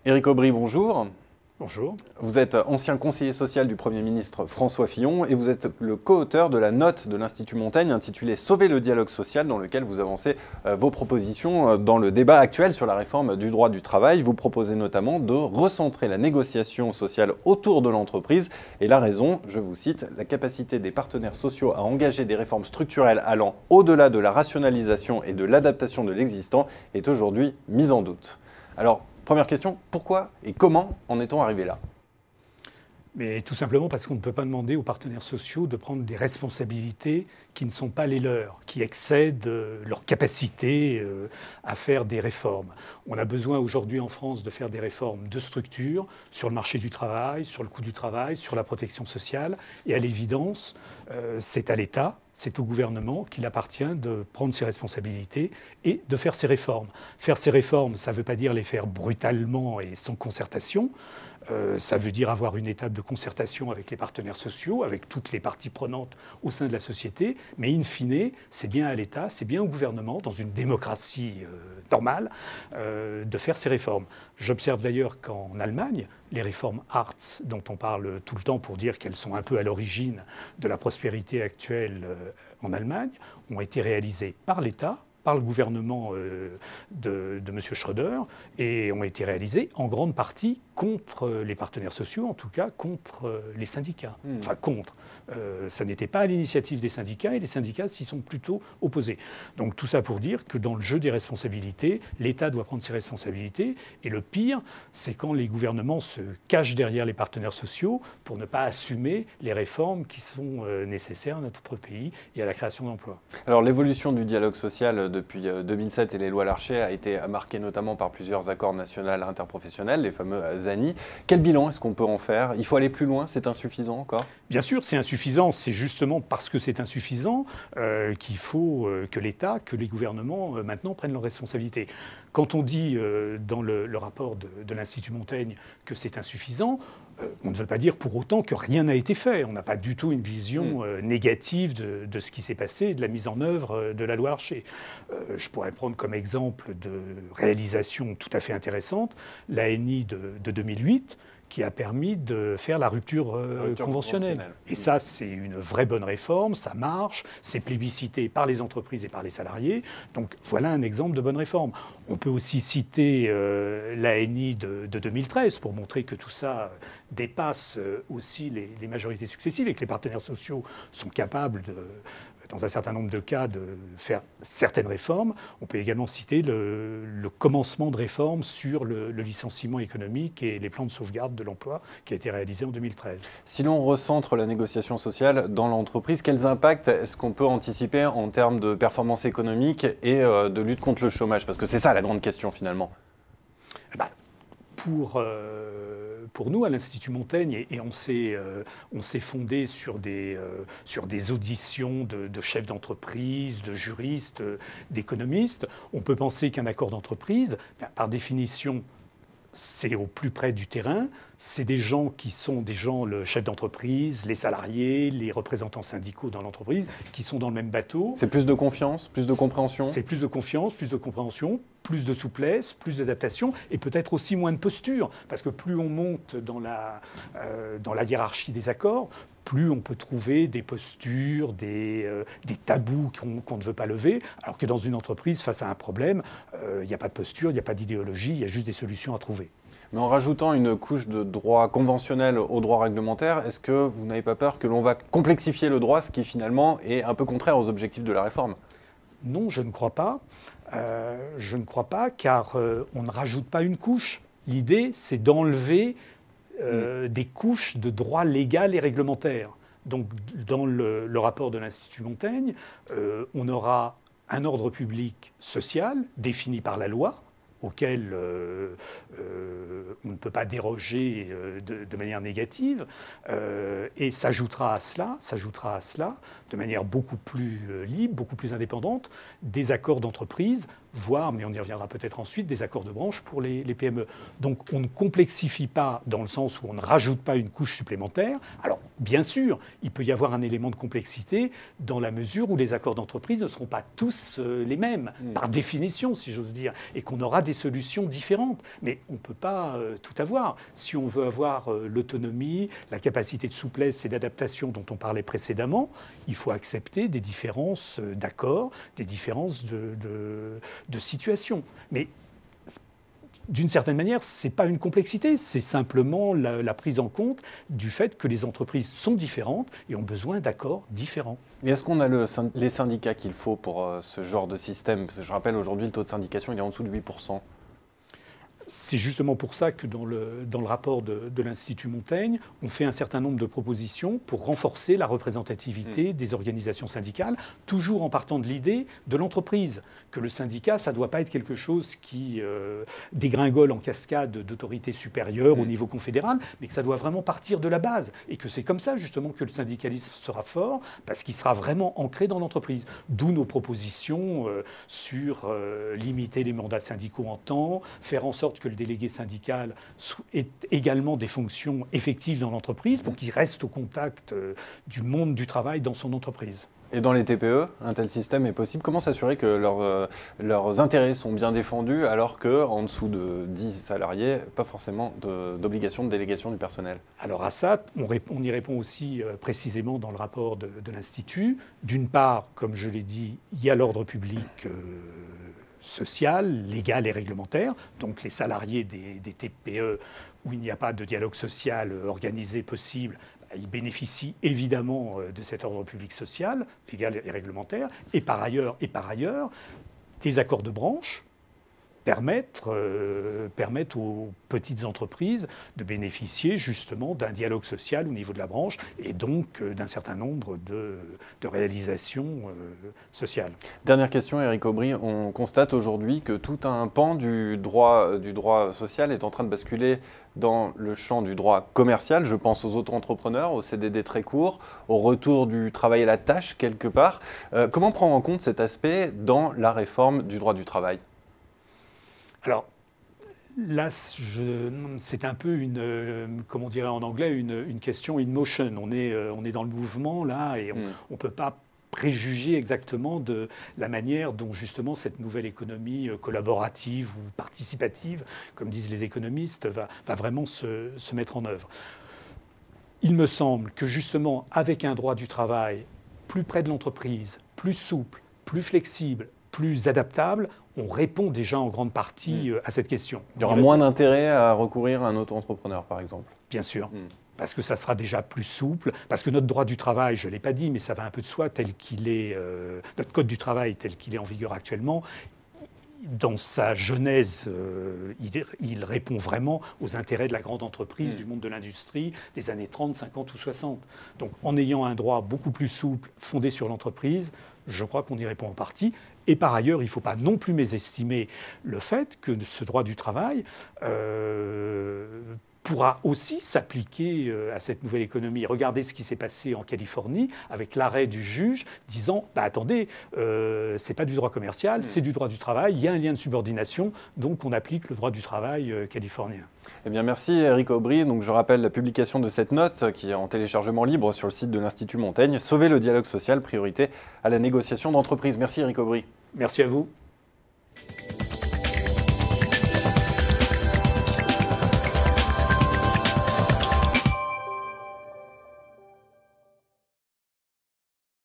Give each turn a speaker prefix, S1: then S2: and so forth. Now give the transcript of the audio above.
S1: Éric Aubry, bonjour.
S2: Bonjour.
S1: Vous êtes ancien conseiller social du Premier ministre François Fillon et vous êtes le co-auteur de la note de l'Institut Montaigne intitulée « Sauver le dialogue social » dans lequel vous avancez vos propositions dans le débat actuel sur la réforme du droit du travail. Vous proposez notamment de recentrer la négociation sociale autour de l'entreprise et la raison, je vous cite, « la capacité des partenaires sociaux à engager des réformes structurelles allant au-delà de la rationalisation et de l'adaptation de l'existant est aujourd'hui mise en doute ». Alors, première question, pourquoi et comment en est-on arrivé là ?
S2: Mais tout simplement parce qu'on ne peut pas demander aux partenaires sociaux de prendre des responsabilités qui ne sont pas les leurs, qui excèdent leur capacité à faire des réformes. On a besoin aujourd'hui en France de faire des réformes de structure sur le marché du travail, sur le coût du travail, sur la protection sociale. Et à l'évidence, c'est à l'État, c'est au gouvernement qu'il appartient de prendre ses responsabilités et de faire ses réformes. Faire ces réformes, ça ne veut pas dire les faire brutalement et sans concertation. Ça veut dire avoir une étape de concertation avec les partenaires sociaux, avec toutes les parties prenantes au sein de la société. Mais in fine, c'est bien à l'État, c'est bien au gouvernement, dans une démocratie normale, de faire ces réformes. J'observe d'ailleurs qu'en Allemagne, les réformes Hartz, dont on parle tout le temps pour dire qu'elles sont un peu à l'origine de la prospérité actuelle en Allemagne, ont été réalisées par l'État, par le gouvernement de M. Schröder, et ont été réalisées en grande partie contre les partenaires sociaux, en tout cas contre les syndicats. Enfin, contre. Ça n'était pas à l'initiative des syndicats, et les syndicats s'y sont plutôt opposés. Donc tout ça pour dire que dans le jeu des responsabilités, l'État doit prendre ses responsabilités, et le pire, c'est quand les gouvernements se cachent derrière les partenaires sociaux pour ne pas assumer les réformes qui sont nécessaires à notre pays et à la création d'emplois.
S1: Alors l'évolution du dialogue social depuis 2007 et les lois Larcher a été marquée notamment par plusieurs accords nationaux interprofessionnels, les fameux ANI. Quel bilan est-ce qu'on peut en faire ? Il faut aller plus loin, c'est insuffisant encore ?
S2: Bien sûr, c'est insuffisant. C'est justement parce que c'est insuffisant qu'il faut que l'État, que les gouvernements maintenant prennent leurs responsabilités. Quand on dit dans le rapport de l'Institut Montaigne que c'est insuffisant, on ne veut pas dire pour autant que rien n'a été fait. On n'a pas du tout une vision négative de ce qui s'est passé, de la mise en œuvre de la loi Larcher. Je pourrais prendre comme exemple de réalisation tout à fait intéressante l'ANI de 2008, qui a permis de faire la rupture conventionnelle. Et ça, c'est une vraie bonne réforme, ça marche, c'est plébiscité par les entreprises et par les salariés. Donc voilà un exemple de bonne réforme. On peut aussi citer l'ANI de 2013 pour montrer que tout ça dépasse aussi les majorités successives et que les partenaires sociaux sont capables dans un certain nombre de cas, de faire certaines réformes. On peut également citer le commencement de réformes sur le licenciement économique et les plans de sauvegarde de l'emploi qui a été réalisé en 2013.
S1: Si l'on recentre la négociation sociale dans l'entreprise, quels impacts est-ce qu'on peut anticiper en termes de performance économique et de lutte contre le chômage ? Parce que c'est ça la grande question finalement.
S2: Pour nous, à l'Institut Montaigne, et on s'est fondé sur des auditions de chefs d'entreprise, de juristes, d'économistes, on peut penser qu'un accord d'entreprise, par définition, c'est au plus près du terrain, c'est des gens qui sont le chef d'entreprise, les salariés, les représentants syndicaux dans l'entreprise, qui sont dans le même bateau.
S1: C'est plus de confiance, plus de compréhension ? C'est
S2: plus de confiance, plus de compréhension, plus de souplesse, plus d'adaptation et peut-être aussi moins de posture. Parce que plus on monte dans la hiérarchie des accords, plus on peut trouver des postures, des tabous qu'on ne veut pas lever, alors que dans une entreprise, face à un problème, il n'y a pas de posture, il n'y a pas d'idéologie, il y a juste des solutions à trouver.
S1: Mais en rajoutant une couche de droit conventionnel au droit réglementaire, est-ce que vous n'avez pas peur que l'on va complexifier le droit, ce qui finalement est un peu contraire aux objectifs de la réforme ?
S2: Non, je ne crois pas. Je ne crois pas, car on ne rajoute pas une couche. L'idée, c'est d'enlever des couches de droit légal et réglementaire. Donc, dans le rapport de l'Institut Montaigne, on aura un ordre public social défini par la loi, auquel on ne peut pas déroger de manière négative, et s'ajoutera à cela, de manière beaucoup plus libre, beaucoup plus indépendante, des accords d'entreprise, voire, mais on y reviendra peut-être ensuite, des accords de branche pour les PME. Donc on ne complexifie pas dans le sens où on ne rajoute pas une couche supplémentaire. Alors, Bien sûr, il peut y avoir un élément de complexité dans la mesure où les accords d'entreprise ne seront pas tous les mêmes, par définition, si j'ose dire, et qu'on aura des solutions différentes. Mais on ne peut pas tout avoir. Si on veut avoir l'autonomie, la capacité de souplesse et d'adaptation dont on parlait précédemment, il faut accepter des différences d'accords, des différences de situation. Mais d'une certaine manière, ce n'est pas une complexité, c'est simplement la prise en compte du fait que les entreprises sont différentes et ont besoin d'accords différents.
S1: Et est-ce qu'on a les syndicats qu'il faut pour ce genre de système? Parce que je rappelle, aujourd'hui, le taux de syndication il est en dessous de 8%.
S2: C'est justement pour ça que dans le rapport de l'Institut Montaigne, on fait un certain nombre de propositions pour renforcer la représentativité des organisations syndicales, toujours en partant de l'idée de l'entreprise, que le syndicat, ça ne doit pas être quelque chose qui dégringole en cascade d'autorité supérieure au niveau confédéral, mais que ça doit vraiment partir de la base. Et que c'est comme ça justement que le syndicalisme sera fort, parce qu'il sera vraiment ancré dans l'entreprise. D'où nos propositions sur limiter les mandats syndicaux en temps, faire en sorte que le délégué syndical ait également des fonctions effectives dans l'entreprise pour qu'il reste au contact du monde du travail dans son entreprise.
S1: Et dans les TPE, un tel système est possible. Comment s'assurer que leurs intérêts sont bien défendus alors qu'en dessous de 10 salariés, pas forcément d'obligation de délégation du personnel?
S2: Alors à ça, on y répond aussi précisément dans le rapport de l'Institut. D'une part, comme je l'ai dit, il y a l'ordre public social, légal et réglementaire, donc les salariés des TPE où il n'y a pas de dialogue social organisé possible, ils bénéficient évidemment de cet ordre public social, légal et réglementaire, et par ailleurs, des accords de branche permettent aux petites entreprises de bénéficier justement d'un dialogue social au niveau de la branche et donc d'un certain nombre de réalisations sociales.
S1: Dernière question, Éric Aubry. On constate aujourd'hui que tout un pan du droit social est en train de basculer dans le champ du droit commercial. Je pense aux auto-entrepreneurs, aux CDD très courts, au retour du travail à la tâche quelque part. Comment prendre en compte cet aspect dans la réforme du droit du travail ? Alors,
S2: là, c'est un peu comme on dirait en anglais, une question in motion. On est dans le mouvement, là, et on ne peut pas préjuger exactement de la manière dont, justement, cette nouvelle économie collaborative ou participative, comme disent les économistes, va vraiment se mettre en œuvre. Il me semble que, justement, avec un droit du travail plus près de l'entreprise, plus souple, plus flexible, plus adaptable, on répond déjà en grande partie à cette question.
S1: Il y aura moins d'intérêt à recourir à un auto-entrepreneur, par exemple.
S2: Bien sûr, parce que ça sera déjà plus souple, parce que notre droit du travail, je ne l'ai pas dit, mais ça va un peu de soi, tel qu'il est, notre code du travail tel qu'il est en vigueur actuellement, dans sa genèse, il répond vraiment aux intérêts de la grande entreprise, du monde de l'industrie, des années 30, 50 ou 60. Donc en ayant un droit beaucoup plus souple, fondé sur l'entreprise, je crois qu'on y répond en partie. Et par ailleurs, il ne faut pas non plus mésestimer le fait que ce droit du travail pourra aussi s'appliquer à cette nouvelle économie. Regardez ce qui s'est passé en Californie avec l'arrêt du juge disant attendez, c'est pas du droit commercial, c'est du droit du travail, il y a un lien de subordination, donc on applique le droit du travail californien.
S1: Eh bien, merci Éric Aubry. Donc, je rappelle la publication de cette note qui est en téléchargement libre sur le site de l'Institut Montaigne. Sauver le dialogue social, priorité à la négociation d'entreprise. Merci Éric Aubry.
S2: Merci à vous.